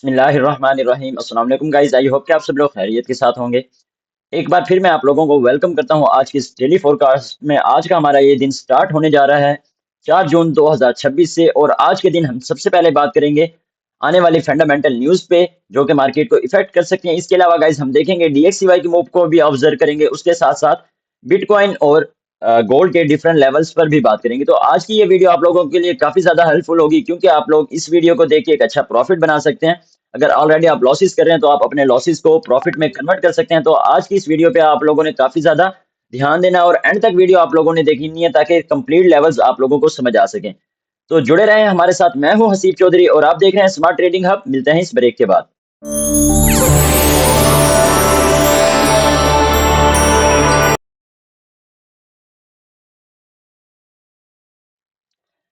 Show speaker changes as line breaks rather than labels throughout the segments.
बिस्मिल्लाहिर्रहमानिर्रहीम। अस्सलाम वालेकुम गाइस, आई होप कि आप सब लोग खैरियत के साथ होंगे। एक बार फिर मैं आप लोगों को वेलकम करता हूं आज की इस डेली फोरकास्ट में। आज का हमारा ये दिन स्टार्ट होने जा रहा है 4 जून 2026 से, और आज के दिन हम सबसे पहले बात करेंगे आने वाली फंडामेंटल न्यूज़ पे जो कि मार्केट को इफेक्ट कर सकती हैं। इसके अलावा गाइस हम देखेंगे डीएक्ससीवाई की मूव को भी ऑब्जर्व करेंगे, उसके साथ-साथ बिटकॉइन और गोल्ड के डिफरेंट लेवल्स पर भी बात करेंगे। तो आज की ये वीडियो आप लोगों के लिए काफ़ी ज़्यादा हेल्पफुल होगी, क्योंकि आप लोग इस वीडियो को देख के एक अच्छा प्रॉफिट बना सकते हैं। अगर ऑलरेडी आप लॉसेस कर रहे हैं तो आप अपने लॉसेस को प्रॉफिट में कन्वर्ट कर सकते हैं। तो आज की इस वीडियो पे आप लोगों ने काफ़ी ज़्यादा ध्यान देना है और एंड तक वीडियो आप लोगों ने देखनी है, ताकि कंप्लीट लेवल्स आप लोगों को समझ आ सकें। तो जुड़े रहें हमारे साथ। मैं हूं हसीब चौधरी और आप देख रहे हैं स्मार्ट ट्रेडिंग हब। मिलते हैं इस ब्रेक के बाद।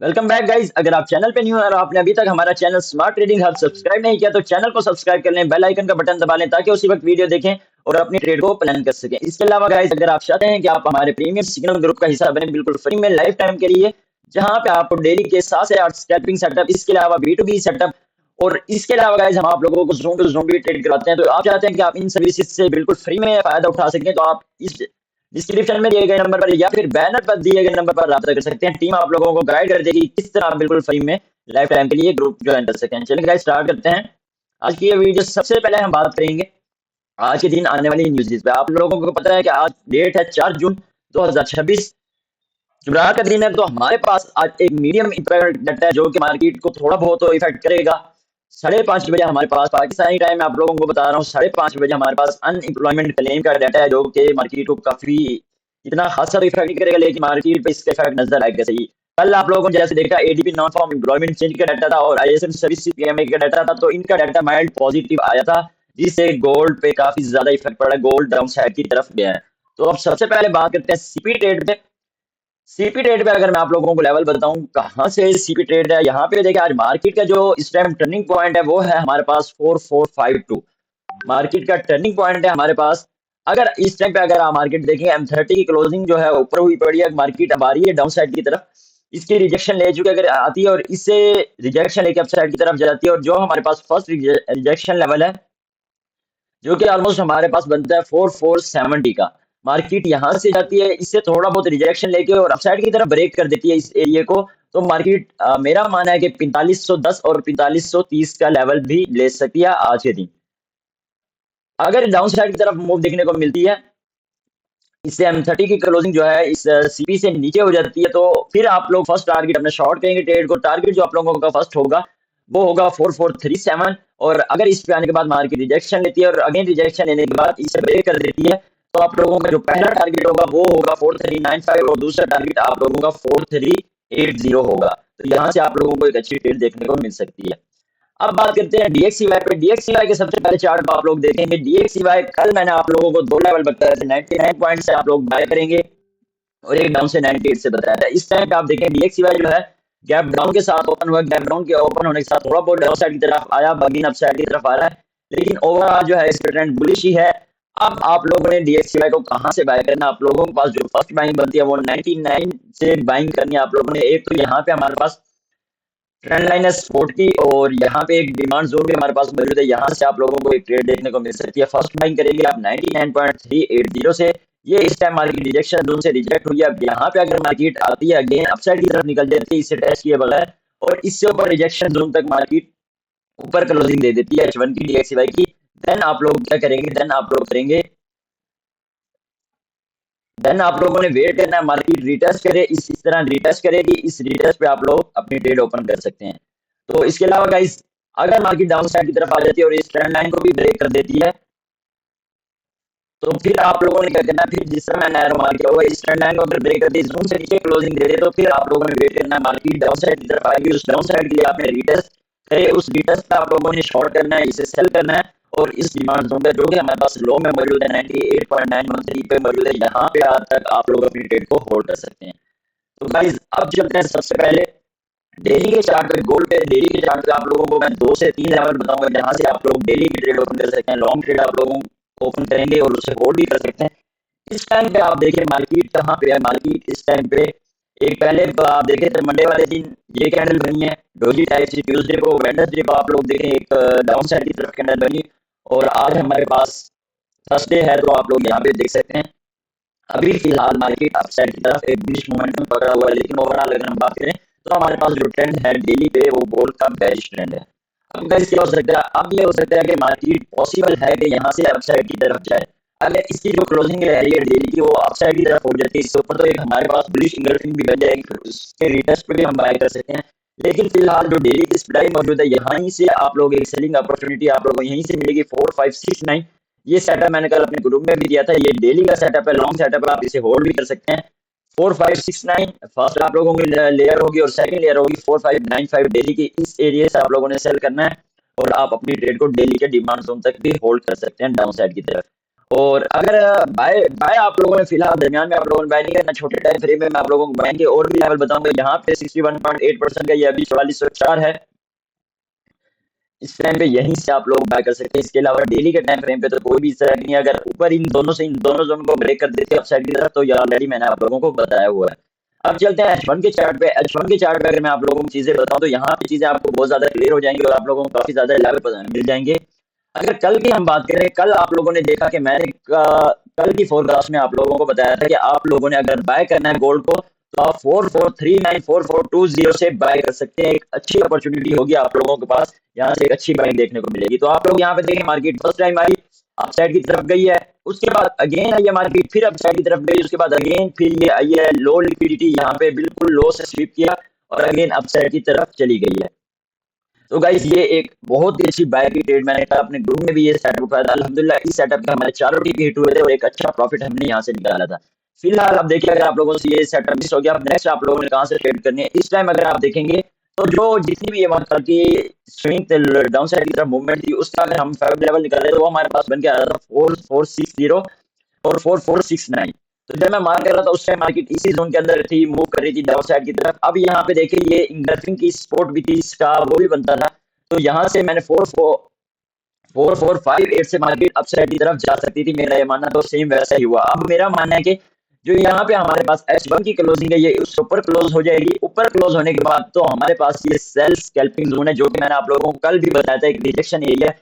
Welcome back guys. अगर आप चैनल पे न्यू हैं और आपने अभी तक हमारा channel smart trading hub subscribe नहीं किया तो चैनल को सब्सक्राइब कर लें, बेल आइकन का बटन दबा लें, ताकि उसी वक्त वीडियो देखें और अपनी ट्रेड को प्लान कर सकें। इसके अलावा गाइस, अगर आप चाहते हैं कि आप हमारे प्रीमियम सिग्नल ग्रुप का हिस्सा बने बिल्कुल फ्री में लाइफ टाइम के लिए, जहां पे आपको डेली के 7 से 8 स्कैल्पिंग सेटअप, इसके अलावा बी2बी सेटअप, और इसके अलावा गाइस हम आप लोगों को ज़ूम टू ज़ूम भी ट्रेड करवाते हैं। तो आप चाहते हैं कि आप इन सर्विसेज से बिल्कुल फ्री में फायदा उठा सकें, तो आप इस डिस्क्रिप्शन में दिए गए नंबर पर या फिर बैनर पर दिए गए नंबर पर राब्ता कर सकते हैं। टीम आप लोगों को गाइड कर देगी किस तरह आप बिल्कुल फ्री में लाइफ टाइम के लिए ग्रुप ज्वाइन कर सकते हैं। चलिए गाइस स्टार्ट करते हैं आज की ये वीडियो। सबसे पहले हम बात करेंगे आज के दिन आने वाली न्यूज़ पे। आप लोगों को पता है कि आज डेट है 4 जून 2026, जुमेरात का दिन है। तो हमारे पास आज एक मीडियम इम्पैक्ट डाटा है जो कि मार्केट को थोड़ा बहुत तो इफेक्ट करेगा। 5:30 बजे हमारे पास पाकिस्तानी टाइम, आप लोगों को बता रहा हूँ, 5:30 बजे हमारे पास अनएम्प्लॉयमेंट क्लेम का डाटा है जो कि मार्केट को काफी इतना खासा तो इफेक्ट नहीं करेगा, लेकिन मार्केट पे इसका इफेक्ट नजर आएगा। सही, कल आप लोगों ने जैसे देखा ADP non farm employment change का डाटा था और आईएसएम सर्विस पीएमए का डाटा था, तो इनका डाटा माइल्ड पॉजिटिव आया था, जिससे गोल्ड पे काफी ज्यादा इफेक्ट पड़ा। गोल्ड डाउन साइड की तरफ गया है। तो अब सबसे पहले बात करते हैं सीपी ट्रेड पे। सीपी ट्रेड पे अगर मैं आप लोगों को लेवल बताऊं कहां से सीपी ट्रेड है, यहाँ पे देखिए आज मार्केट का जो इस टाइम टर्निंग पॉइंट है वो है हमारे पास 4452। मार्केट का टर्निंग पॉइंट है हमारे पास। अगर इस टाइम पे अगर आप मार्केट देखें, M30 की क्लोजिंग जो है ऊपर हुई पड़ी है, मार्केट अब आ रही है डाउन साइड की तरफ। इसकी रिजेक्शन ले चुके अगर आती है और इससे रिजेक्शन लेके अप साइड की तरफ जाती है, और जो हमारे पास फर्स्ट रिजेक्शन लेवल है जो कि ऑलमोस्ट हमारे पास बनता है 4470 का, मार्केट यहाँ से जाती है, इससे थोड़ा बहुत रिजेक्शन लेके और अपसाइड की तरफ ब्रेक कर देती है इस एरिया को। तो मार्केट मेरा मानना है कि 4510 और 4530 का लेवल भी ले सकती है आज के दिन। अगर डाउन साइड की तरफ मूव देखने को मिलती है, इससे M30 की क्लोजिंग जो है इस सीपी से नीचे हो जाती है, तो फिर आप लोग फर्स्ट टारगेट अपने शॉर्ट करेंगे ट्रेड को। टारगेट जो आप लोगों का फर्स्ट होगा वो होगा 4437, और अगर इस पे आने के बाद मार्केट रिजेक्शन लेती है और अगेन रिजेक्शन लेने के बाद इसे ब्रेक कर देती है, तो आप लोगों का जो पहला टारगेट होगा वो होगा 4395 और दूसरा टारगेट आप लोगों का 4380 होगा। तो यहाँ से आप लोगों को एक अच्छी ट्रेड देखने को मिल सकती है। अब बात करते हैं डीएक्ससीवाई पे। डीएक्ससीवाई के सबसे पहले चार्ट को आप लोग देखेंगे। डीएक्ससीवाई कल मैंने आप लोगों को दो लेवल बताया था, 99 पॉइंट से आप लोग बाय करेंगे और एक डाउन से 98 से बताया था। इस टाइम पे आप देखें डीएक्ससीवाई जो है गैप डाउन के साथ ओपन हुआ, गैप डाउन के ओपन होने के साथ थोड़ा बहुत डाउन साइड की तरफ आया, बाकी अप साइड की तरफ आ रहा है, लेकिन ओवरऑल जो है इस पे ट्रेंड बुलिश ही है। अब आप लोगों ने डीएक्ससीवाई को कहां से बाय करना, आप लोगों के पास जो फर्स्ट बाइंग बनती है वो 99 से बाइंग करनी है आप लोगों ने। एक तो यहाँ पे हमारे पास ट्रेंड लाइन है सपोर्ट की, और यहाँ पे एक डिमांड जोन भी हमारे पास मौजूद है, यहाँ से आप लोगों को एक ट्रेड देखने को मिल सकती है। फर्स्ट बाइंग करेंगे आप 99.380 से। ये इस टाइम मार्केट रिजेक्शन जोन से रिजेक्ट हुई है। अब यहाँ पे अगर मार्केट आती है अगेन अपसाइड की तरफ निकल जाती है इससे टेस्ट किए बगैर, और इससे ऊपर रिजेक्शन जोन तक मार्केट ऊपर क्लोजिंग दे देती है H1 की डीएक्सवाई की, देन आप लोग क्या करेंगे, देन आप लोग करेंगे, देन आप लोगों ने वेट करना है मार्केट रिटेस्ट करे, इस तरह रिटेस्ट करेगी, इस रिटेस्ट पे आप लोग अपनी ट्रेड ओपन कर सकते हैं। तो इसके अलावा गाइस, अगर मार्केट डाउन साइड की तरफ आ जाती है और इस ट्रेंड लाइन को भी ब्रेक कर देती है, तो फिर आप लोगों ने क्या करना है, फिर जिस तरह मैंने एरो मार किया हुआ इस ट्रेंड लाइन को अगर ब्रेक कर दी, जून से नीचे क्लोजिंग दे दे, तो फिर आप लोगों ने वेट करना है मार्केट डाउन साइड की तरफ आएगी, उस डाउन साइड के लिए आपने रिटेस्ट करे, उस रिटेस्ट पे आप लोगों ने शॉर्ट करना है, इसे सेल करना है, और इस डिमांड जोन पे जो कि हमारे पास लो में मौजूद है 98.913 पे मौजूद है, यहाँ पे आज तक आप लोग अपनी ट्रेड को होल्ड कर सकते हैं। तो गाइस अब चलते हैं सबसे पहले डेली के चार्ट पे। गोल्ड पे डेली के चार्ट पे आप लोगों को मैं 2 से 3 लेवल बताऊंगा जहां से आप लोग डेली की ट्रेड ओपन कर सकते हैं। लॉन्ग ट्रेड आप लोगों ओपन करेंगे और उसे होल्ड भी कर सकते हैं। इस टाइम पे आप देखिए मार्केट कहाँ पे है। मार्केट इस टाइम पे एक पहले आप देखे थे मंडे वाले दिन ये कैंडल बनी है डोजी टाइप से, ट्यूसडे को वेडनेसडे को आप लोग देखें एक डाउन साइड की तरफ कैंडल बनी, और आज हमारे पास थर्सडे है, तो आप लोग यहाँ पे देख सकते हैं अभी फिलहाल मार्केट अपसाइड की तरफ एक बुलिश मोमेंटम पकड़ा हुआ है, लेकिन ओवरऑल अगर हम बात करें तो हमारे पास जो ट्रेंड है डेली पे वो गोल्ड का बेरिश ट्रेंड है। अब गाइस क्या हो सकता है, अब ये हो सकता है कि मार्केट पॉसिबल है कि यहाँ से अपसाइड की तरफ जाए। अगर इसकी जो क्लोजिंग है डेली की वो अपसाइड की तरफ हो जाती है इससे ऊपर, तो एक हमारे पास बुलिश इंगल्फिंग भी बन जाएगी, फिर उसके रिटर्न्स पे भी हम बाय कर सकते हैं। लेकिन फिलहाल जो डेली की सप्लाई मौजूद है यहाँ ही से आप लोग एक सेलिंग अपॉर्चुनिटी आप लोगों को यहीं से मिलेगी 4569। ये सेटअप मैंने कल अपने ग्रुप में भी दिया था, ये डेली का सेटअप है, लॉन्ग सेटअप है, आप इसे होल्ड भी कर सकते हैं। 4569 फर्स्ट आप लोगों की लेयर होगी और सेकंड लेयर होगी 4595 डेली की, इस एरिया से आप लोगों ने सेल करना है और आप अपनी ट्रेड को डेली के डिमांड जोन तक भी होल्ड कर सकते हैं डाउन साइड की तरफ। और अगर बाय बाय आप लोगों ने फिलहाल दरमियान में आप लोगों ने बाय नहीं करना, छोटे टाइम फ्रेम में मैं आप लोगों को बाय के और भी लेवल बताऊंगा। यहाँ पे 61.8% का ये अभी 4404 है, इस टाइम पे यहीं से आप लोग बाय कर सकते हैं। इसके अलावा डेली के टाइम फ्रेम पे तो कोई भी इस तरह नहीं है, अगर ऊपर इन दोनों जोन को ब्रेक कर देते हैं अपसाइड की तरफ, तो ये ऑलरेडी मैंने आप लोगों को बताया हुआ है। अब चलते हैं H1 के चार्ट पे। H1 के चार्ट पे अगर मैं आप लोगों को चीजें बताऊं तो यहाँ पे चीजें आपको बहुत ज्यादा क्लियर हो जाएंगी और आप लोगों को काफी ज्यादा लेवल मिल जाएंगे। अगर कल की हम बात करें, कल आप लोगों ने देखा कि मैंने कल की फोरकास्ट में आप लोगों को बताया था कि आप लोगों ने अगर बाय करना है गोल्ड को तो आप 4439 4420 से बाय कर सकते हैं। एक अच्छी अपॉर्चुनिटी होगी आप लोगों के पास, यहाँ से एक अच्छी बाइंग देखने को मिलेगी। तो आप लोग यहाँ पे देखें market first time I upside की तरफ गई है, उसके बाद अगेन आई है मार्केट, फिर अपसाइड की तरफ गई, उसके बाद अगेन फिर ये आई है लो लिक्विडिटी, यहाँ पे बिल्कुल लो से स्वीप किया और अगेन अपसाइड की तरफ चली गई है। तो गाइस ये एक बहुत ही अच्छी बाय की ट्रेड मैंने कहा अपने ग्रुप में भी ये सेटअप उठाया था, अल्हम्दुलिल्लाह इस सेटअप में हमारे चारों टीपी हिट हुए थे और एक अच्छा प्रॉफिट हमने यहाँ से निकाला था। फिलहाल अब देखिए अगर आप लोगों से ये सेटअप मिस हो गया, अब नेक्स्ट आप लोगों ने कहाँ से ट्रेड करनी है। इस टाइम अगर आप देखेंगे तो जो जितनी भी ये मतलब की स्विंग डाउन साइड की तरफ मूवमेंट थी उसका अगर हम फेवरेट लेवल निकाले तो वो हमारे पास बन के आ रहा था 4460 और 4469। तो जब मैं मार कर रहा था उस टाइम मार्केट इसी जोन के अंदर थी, मूव कर रही थी डाउन साइड की तरफ। अब यहाँ पे देखिए ये इंगल्फिंग की सपोर्ट भी थी, इसका वो भी बनता था, तो यहाँ से मैंने 4458 से मार्केट अपसाइड की तरफ जा सकती थी, मेरा ये मानना तो सेम वैसा ही हुआ। अब मेरा मानना है कि जो यहाँ पे हमारे पास H1 की क्लोजिंग है ये उसके ऊपर क्लोज हो जाएगी, ऊपर क्लोज होने के बाद तो हमारे पास ये सेल स्कैल्पिंग जोन है, जो कि मैंने आप लोगों को कल भी बताया था एक रिजेक्शन एरिया।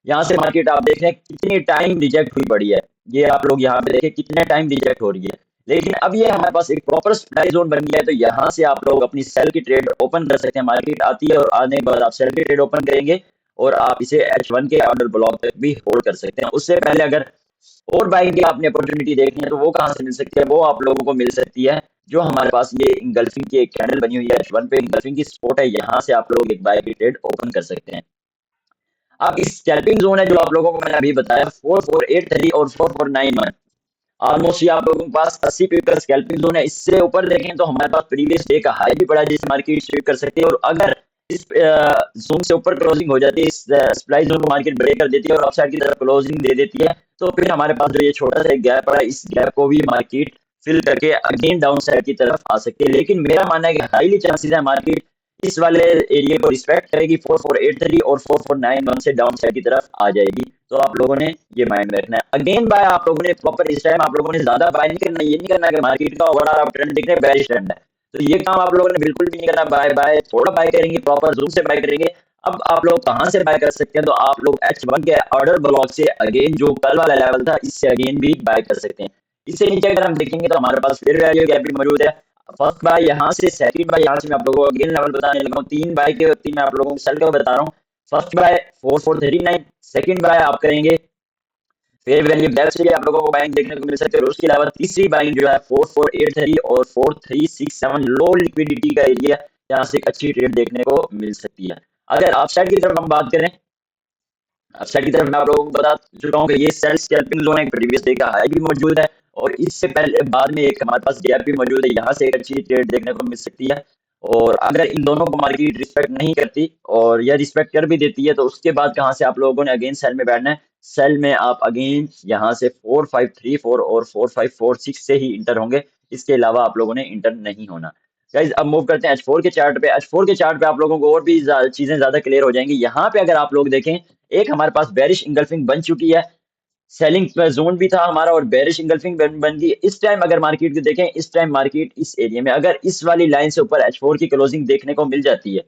यहाँ से मार्केट आप देख रहे हैं कितनी टाइम रिजेक्ट हुई पड़ी है, ये आप लोग यहाँ पे देखें कितने टाइम रिजेक्ट हो रही है, लेकिन अब ये हमारे पास एक प्रॉपर सप्लाई जोन बन गया है, तो यहाँ से आप लोग अपनी सेल की ट्रेड ओपन कर सकते हैं। मार्केट आती है और आने के बाद आप सेल की ट्रेड ओपन करेंगे और आप इसे H1 के ऑर्डर ब्लॉक तक भी होल्ड कर सकते हैं। उससे पहले अगर और बाइंग की आपने अपॉर्चुनिटी देखनी है तो वो कहाँ से मिल सकती है, वो आप लोगों को मिल सकती है जो हमारे पास ये इंगल्फिंग की एक कैंडल बनी हुई है H1 पे, इंगल्फिंग की सपोर्ट है, यहाँ से आप लोग एक बाय की ट्रेड ओपन कर सकते हैं। अब इस स्कैल्पिंग जोन है जो आप लोगों को मैंने अभी बताया 4483 और 4491, ऑलमोस्ट ये आप लोगों के पास 80 पीप का स्कैल्पिंग जोन है। इससे ऊपर देखें तो हमारे पास प्रीवियस डे का हाई भी पड़ा है जिससे मार्केट स्वीप कर सकती है, और अगर इस जोन से ऊपर क्लोजिंग हो जाती है, इस सप्लाई जोन को मार्केट ब्रेक कर देती है और अपसाइड की तरफ क्लोजिंग दे देती है, तो फिर हमारे पास जो ये छोटा सा गैप पड़ा है इस गैप को भी मार्केट फिल करके अगेन डाउन साइड की तरफ आ सकती है। लेकिन मेरा मानना है कि हाईली चांसेस है मार्केट इस वाले एरिया को रिस्पेक्ट करेगी, 4483 और 4491 से डाउन साइड की तरफ आ जाएगी। तो आप लोगों ने ये माइंड में रखना है। अगेन बाय आप लोगों ने प्रॉपर इस टाइम आप लोगों ने ज्यादा बाय नहीं करना, ये नहीं करना कि मार्केट का ओवरऑल आप ट्रेंड देख रहे हैं बेरिश ट्रेंड है, तो ये काम आप लोगों ने बिल्कुल भी नहीं करना। बाय बाय थोड़ा बाय करेंगे, प्रॉपर जूम से बाय करेंगे। अब आप लोग कहाँ से बाय कर सकते हैं, तो आप लोग H1 के ऑर्डर ब्लॉक से अगेन जो कल वाला लेवल था इससे अगेन भी बाय कर सकते हैं। इससे नीचे अगर हम देखेंगे तो हमारे पास फिर वैल्यू गैप भी मौजूद है। फर्स्ट बाय यहाँ से, सेकंड बाय यहाँ से, मैं आप लोगों को अगेन लेवल बताने लगा हूँ। तीन बाय के तीन मैं आप लोगों को सेल कर बता रहा हूँ। फर्स्ट बाय 4439, सेकंड बाय आप करेंगे फेयर वैल्यू गैप से आप लोगों को बाइंग देखने को मिल सकती है, और उसके अलावा तीसरी बाइंग जो है 4483 और 4367 लो लिक्विडिटी का एरिया, यहाँ से एक अच्छी ट्रेड देखने को मिल सकती है। अगर अपसाइड की तरफ हम बात करें, अपसाइड की तरफ मैं आप लोगों को बता चुका हूँ कि ये सेल स्कैल्पिंग जोन है, प्रीवियस डे का हाई भी मौजूद है और इससे पहले बाद में एक हमारे पास गैप भी मौजूद है, यहाँ से एक अच्छी ट्रेड देखने को मिल सकती है। और अगर इन दोनों को मार्केट रिस्पेक्ट नहीं करती और या रिस्पेक्ट कर भी देती है तो उसके बाद कहाँ से आप लोगों ने अगेन सेल में बैठना है। सेल में आप अगेन यहाँ से 4534 और 4546 से ही इंटर होंगे, इसके अलावा आप लोगों ने इंटर नहीं होना। गाइस अब मूव करते हैं H4 के चार्ट पे। H4 के चार्ट पे आप लोगों को और भी चीजें ज्यादा क्लियर हो जाएंगी। यहाँ पे अगर आप लोग देखें एक हमारे पास बेरिश इंगल्फिंग बन चुकी है, सेलिंग जोन भी था हमारा और बेरिश इंगल्फिंग बन गई। इस टाइम अगर मार्केट को देखें, इस टाइम मार्केट इस एरिया में अगर इस वाली लाइन से ऊपर H4 की क्लोजिंग देखने को मिल जाती है,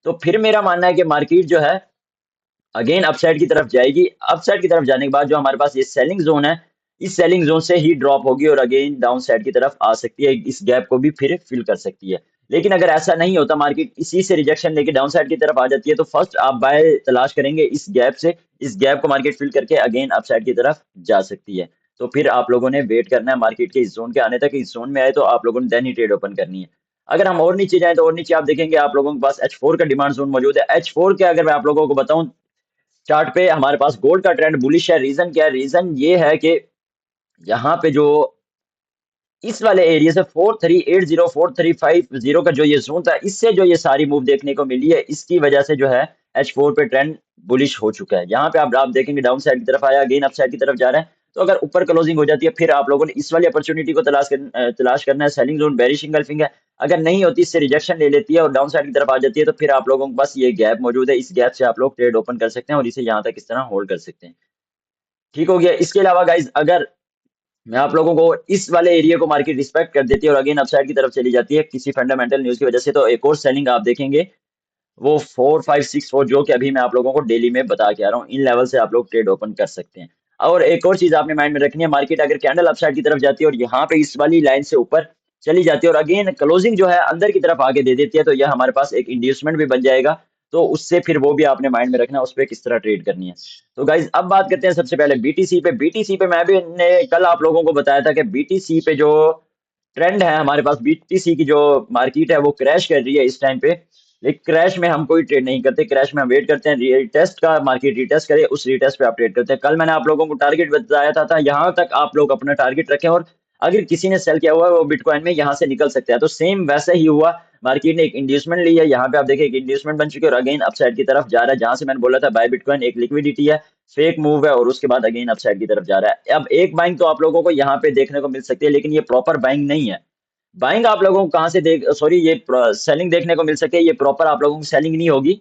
तो फिर मेरा मानना है कि मार्केट जो है अगेन अपसाइड की तरफ जाएगी। अपसाइड की तरफ जाने के बाद जो हमारे पास ये सेलिंग जोन है, इस सेलिंग जोन से ही ड्रॉप होगी और अगेन डाउन साइड की तरफ आ सकती है, इस गैप को भी फिर फिल कर सकती है। लेकिन अगर ऐसा नहीं होता, मार्केट इसी से रिजेक्शन लेके डाउन साइड की तरफ आ जाती है, तो फर्स्ट आप बाय तलाश करेंगे इस गैप से। इस गैप को मार्केट फिल करके अगेन अपसाइड की तरफ जा सकती है। तो फिर आप लोगों ने वेट करना है मार्केट के इस जोन के आने तक। इस जोन में आए तो आप लोगों ने देन ही ट्रेड ओपन करनी है। अगर हम और नीचे जाएं तो और नीचे आप देखेंगे आप लोगों के पास H4 का डिमांड जोन मौजूद है। H4 के अगर मैं आप लोगों को बताऊं, चार्ट पे हमारे पास गोल्ड का ट्रेंड बुलिश है। रीजन क्या है? रीजन ये है कि यहाँ पे जो इस वाले एरिया से 4380 4350 का जो ये जोन था, इससे जो ये सारी मूव देखने को मिली है, इसकी वजह से जो है H4 पे ट्रेंड बुलिश हो चुका है। यहाँ पे आप देखेंगे डाउन साइड की तरफ आया, अगेन अप साइड की तरफ जा रहा है। तो अगर ऊपर क्लोजिंग हो जाती है, फिर आप लोगों ने इस वाली अपॉर्चुनिटी को तलाश करना है। सेलिंग जोन बेरिश इंगल्फिंग है, अगर नहीं होती, इससे रिजेक्शन ले लेती है और डाउन साइड की तरफ आ जाती है, तो फिर आप लोगों के पास ये गैप मौजूद है। इस गैप से आप लोग ट्रेड ओपन कर सकते हैं और इसे यहाँ तक इस तरह होल्ड कर सकते हैं। ठीक हो गया। इसके अलावा गाइज अगर मैं आप लोगों को इस वाले एरिया को मार्केट रिस्पेक्ट कर देती है और अगेन अपसाइड की तरफ चली जाती है किसी फंडामेंटल न्यूज की वजह से, तो एक और सेलिंग आप देखेंगे वो 4564, जो कि अभी मैं आप लोगों को डेली में बता के आ रहा हूँ। इन लेवल से आप लोग ट्रेड ओपन कर सकते हैं। और एक और चीज आपने माइंड में रखनी है, मार्केट अगर कैंडल अपसाइड की तरफ जाती है और यहाँ पे इस वाली लाइन से ऊपर चली जाती है और अगेन क्लोजिंग जो है अंदर की तरफ आके दे देती है, तो यह हमारे पास एक इंड्यूसमेंट भी बन जाएगा। तो उससे फिर वो भी आपने माइंड में रखना है, उस पर किस तरह ट्रेड करनी है। तो गाइज अब बात करते हैं सबसे पहले बीटीसी पे। बीटीसी पे मैं भी ने कल आप लोगों को बताया था कि बीटीसी पे जो ट्रेंड है, हमारे पास बीटीसी की जो मार्केट है वो क्रैश कर रही है इस टाइम पे। लेकिन क्रैश में हम कोई ट्रेड नहीं करते, क्रैश में हम वेट करते हैं रीटेस्ट का, मार्केट रीटेस्ट करे, उस रीटेस्ट पे आप ट्रेड करते हैं। कल मैंने आप लोगों को टारगेट बताया था यहाँ तक आप लोग अपना टारगेट रखें और अगर किसी ने सेल किया हुआ है वो बिटकॉइन में यहाँ से निकल सकता है। तो सेम वैसा ही हुआ, मार्केट ने एक इंड्यूसमेंट ली है, यहाँ पे आप देखिए एक इंड्यूसमेंट बन चुकी है और अगेन अपसाइड की तरफ जा रहा है। जहां से मैंने बोला था बाय बिटकॉइन, एक लिक्विडिटी है, फेक मूव है और उसके बाद अगेन अपसाइड की तरफ जा रहा है। अब एक बाइंग तो आप लोगों को यहाँ पे देखने को मिल सकती है, लेकिन ये प्रॉपर बाइंग नहीं है। बाइंग आप लोगों को कहाँ से देख सॉरी ये सेलिंग देखने को मिल सके, ये प्रॉपर आप लोगों को सेलिंग नहीं होगी।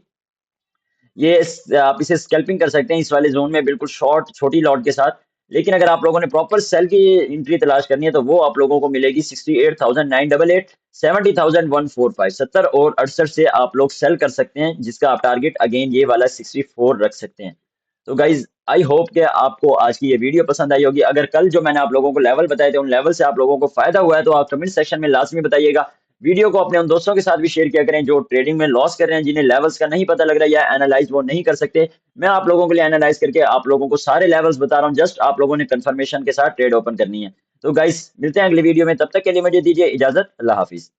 ये आप इसे स्कैल्पिंग कर सकते हैं इस वाले जोन में बिल्कुल शॉर्ट छोटी लॉट के साथ। लेकिन अगर आप लोगों ने प्रॉपर सेल की एंट्री तलाश करनी है, तो वो आप लोगों को मिलेगी 68,988, 70,145, 70 और 68 से आप लोग सेल कर सकते हैं, जिसका आप टारगेट अगेन ये वाला 64 रख सकते हैं। तो गाइज आई होप कि आपको आज की ये वीडियो पसंद आई होगी। अगर कल जो मैंने आप लोगों को लेवल बताए थे, उन लेवल से आप लोगों को फायदा हुआ है, तो आप कमेंट सेक्शन में लाजमी बताइएगा। वीडियो को अपने उन दोस्तों के साथ भी शेयर किया करें जो ट्रेडिंग में लॉस कर रहे हैं, जिन्हें लेवल्स का नहीं पता लग रहा है या एनालाइज वो नहीं कर सकते। मैं आप लोगों के लिए एनालाइज करके आप लोगों को सारे लेवल्स बता रहा हूँ, जस्ट आप लोगों ने कंफर्मेशन के साथ ट्रेड ओपन करनी है। तो गाइस मिलते हैं अगली वीडियो में, तब तक के लिए मुझे दीजिए इजाजत। अल्लाह हाफिज।